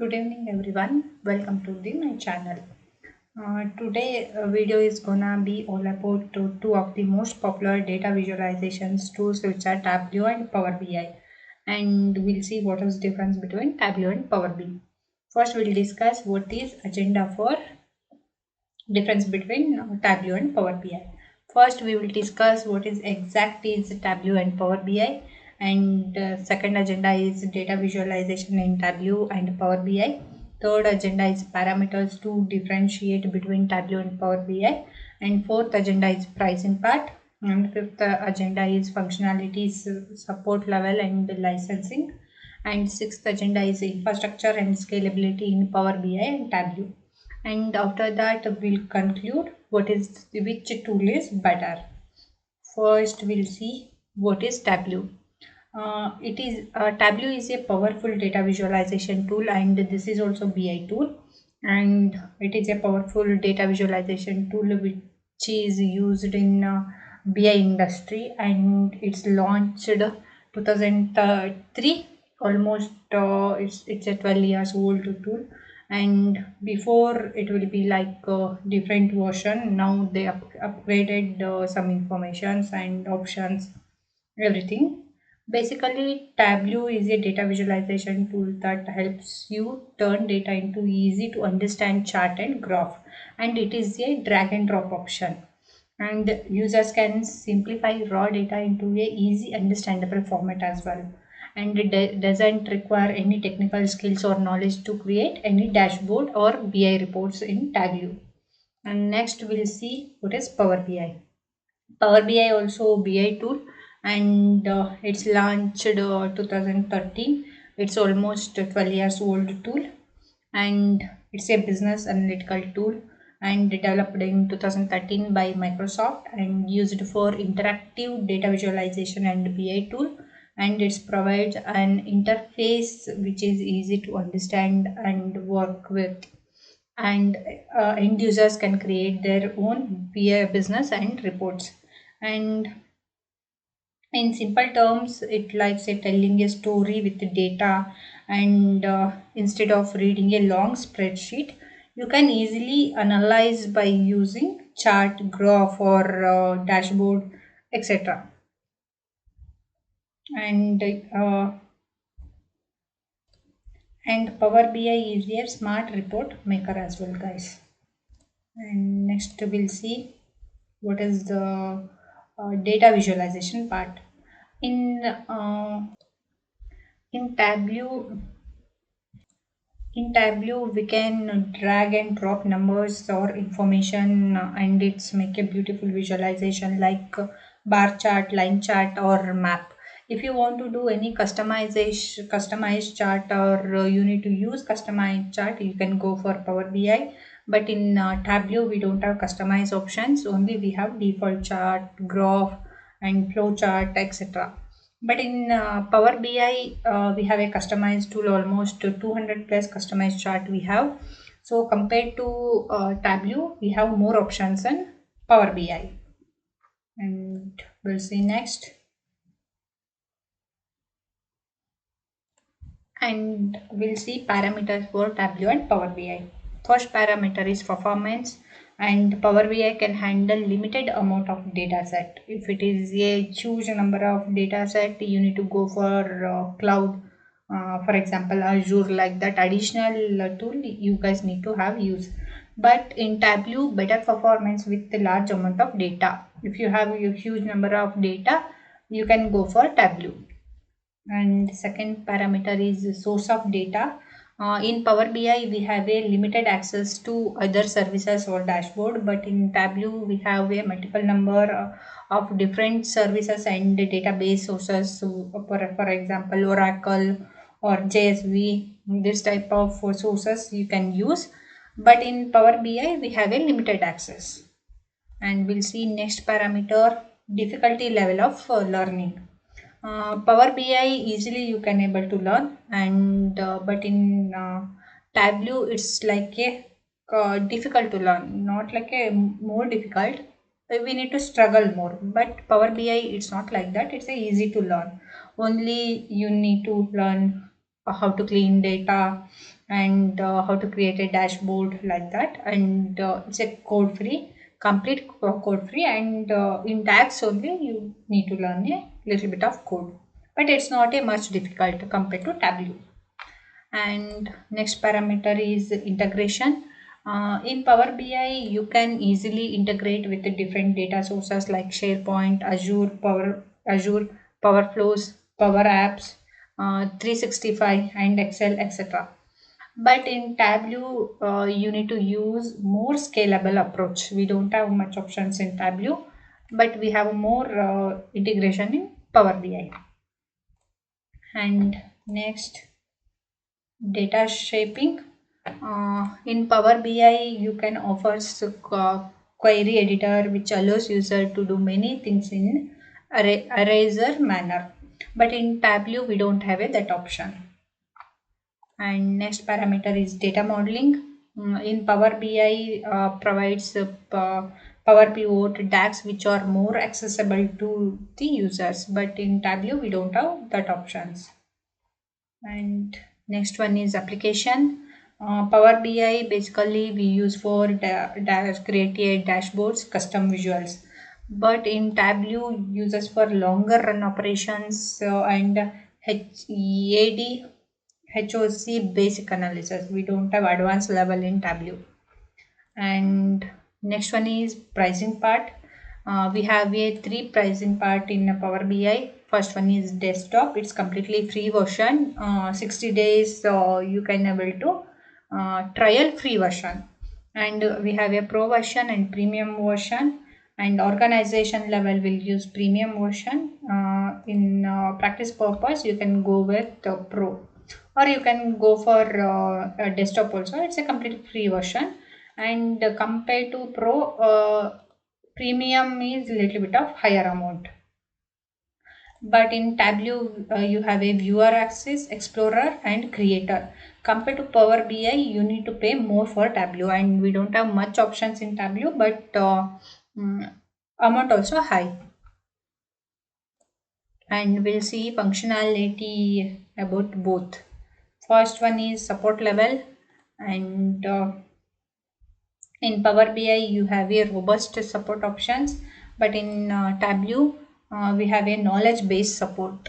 Good evening everyone. Welcome to my channel. Today video is gonna be all about two of the most popular data visualizations tools, which are Tableau and Power BI, and we'll see what is the difference between Tableau and Power BI. First we'll discuss what is agenda for difference between Tableau and Power BI. First we will discuss what is Tableau and Power BI, and second agenda is data visualization in Tableau and Power BI. Third agenda is parameters to differentiate between Tableau and Power BI, and fourth agenda is pricing part, and fifth agenda is functionalities, support level and licensing, and sixth agenda is infrastructure and scalability in Power BI and Tableau. And after that we'll conclude which tool is better. First we'll see what is Tableau. Tableau is a powerful data visualization tool, and this is also BI tool, and it is a powerful data visualization tool which is used in BI industry, and it's launched 2003. Almost it's a 12 years old tool, and before it will be like a different version. Now they upgraded some informations and options, everything. Basically, Tableau is a data visualization tool that helps you turn data into easy to understand chart and graph, and it is a drag and drop option. And users can simplify raw data into a easy understandable format as well. And it doesn't require any technical skills or knowledge to create any dashboard or BI reports in Tableau. And next we'll see what is Power BI. Power BI also BI tool, and it's launched 2013. It's almost 12 years old tool, and it's a business analytical tool, and developed in 2013 by Microsoft and used for interactive data visualization and BI tool, and it provides an interface which is easy to understand and work with, and end users can create their own BI business and reports. And in simple terms, it likes a telling a story with the data, and instead of reading a long spreadsheet, you can easily analyze by using chart, graph, or dashboard, etc. And Power BI is a smart report maker as well, guys. And next we'll see what is the data visualization part. In uh, in Tableau, we can drag and drop numbers or information, and it's make a beautiful visualization like bar chart, line chart, or map. If you want to do any customized chart, or you need to use customized chart, you can go for Power BI. But in Tableau, we don't have customized options. Only we have default chart, graph, and flow chart, etc. But in Power BI, we have a customized tool, almost 200 plus customized chart we have. So compared to Tableau, we have more options in Power BI. And we'll see next. And we'll see parameters for Tableau and Power BI. First parameter is performance, and Power BI can handle limited amount of data set. If it is a huge number of data set, you need to go for cloud, for example Azure, like that additional tool you guys need to have use. But in Tableau, better performance with a large amount of data. If you have a huge number of data, you can go for Tableau. And second parameter is source of data. In Power BI, we have a limited access to other services or dashboard, but in Tableau, we have a multiple number of different services and database sources. So for example, Oracle or JSV, this type of sources you can use. But in Power BI, we have a limited access. And we'll see next parameter, difficulty level of learning. Power BI easily you can able to learn, and but in Tableau it's like a difficult to learn, not like a more difficult. We need to struggle more. But Power BI it's not like that. It's a easy to learn. Only you need to learn how to clean data, and how to create a dashboard like that. And it's a code free, complete code free, and in DAX only you need to learn a little bit of code, but it's not a much difficult compared to Tableau. And next parameter is integration. In Power BI, you can easily integrate with the different data sources like SharePoint, Azure, Power Flows, Power Apps, 365, and Excel, etc. But in Tableau, you need to use more scalable approach. We don't have much options in Tableau, but we have more integration in Power BI. And next, data shaping. In Power BI, you can offer query editor, which allows user to do many things in eraser manner. But in Tableau, we don't have that option. And next parameter is data modeling. In Power BI, provides Power Pivot, DAX, which are more accessible to the users. But in Tableau, we don't have that options. And next one is application. Power BI basically we use for create dashboards, custom visuals. But in Tableau uses for longer run operations and HEAD, HOC basic analysis. We don't have advanced level in Tableau. And next one is pricing part. We have a three pricing part in Power BI. First one is desktop. It's completely free version. 60 days you can able to trial free version. And we have a pro version and premium version. And organization level will use premium version. In practice purpose, you can go with pro, or you can go for a desktop also. It's a completely free version. And compared to pro, premium is little bit of higher amount. But in Tableau, you have a viewer access, explorer, and creator. Compared to Power BI, you need to pay more for Tableau, and we don't have much options in Tableau, but amount also high. And we'll see functionality about both. First one is support level, and in Power BI, you have a robust support options, but in Tableau, we have a knowledge-based support.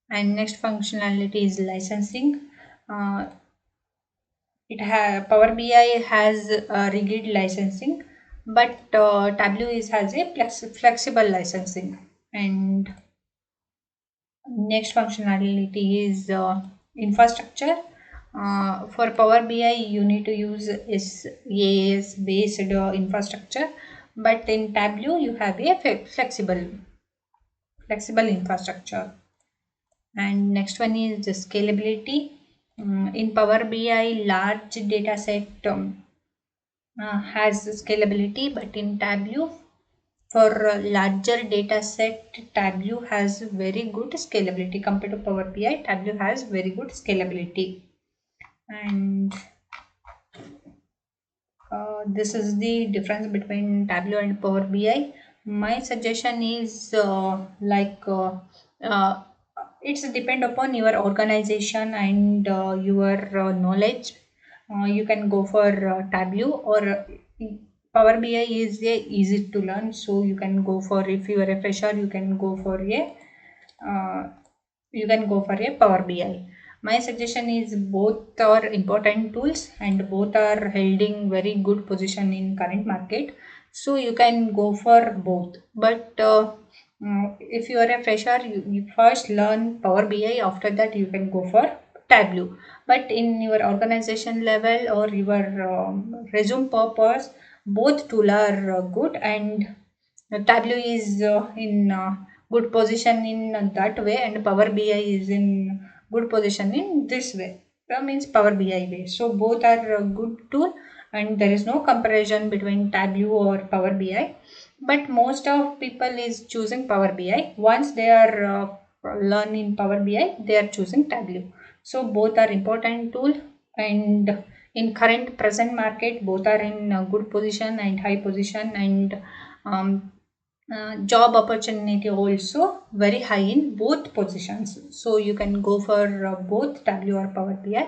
And next functionality is licensing. Uh, Power BI has rigid licensing, but Tableau has a flexible licensing. And next functionality is infrastructure. For Power BI, you need to use SaaS based infrastructure, but in Tableau, you have a flexible infrastructure. And next one is the scalability. In Power BI, large data set has scalability, but in Tableau, for larger data set, Tableau has very good scalability compared to Power BI. Tableau has very good scalability. And this is the difference between Tableau and Power BI. My suggestion is it's depend upon your organization and your knowledge. You can go for Tableau, or Power BI is easy to learn, so you can go for, if you are a fresher, you can go for a Power BI. My suggestion is both are important tools and both are holding very good position in current market, so you can go for both. But if you are a fresher, you first learn Power BI, after that you can go for Tableau. But in your organization level or your resume purpose, both tool are good, and Tableau is in good position in that way, and Power BI is in good position in this way. That means Power BI way. So both are a good tool, and there is no comparison between Tableau or Power BI. But most of people is choosing Power BI. Once they are learning Power BI, they are choosing Tableau. So both are important tool, and in current present market, both are in a good position and high position, and job opportunity also very high in both positions. So you can go for both Tableau or Power BI.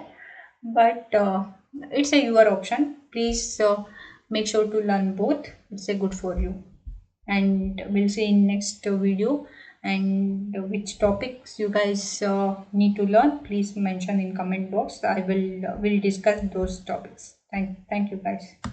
but it's a your option. Please make sure to learn both. It's a good for you. And we'll see in next video. And which topics you guys need to learn, please mention in comment box. I will discuss those topics. Thank you guys.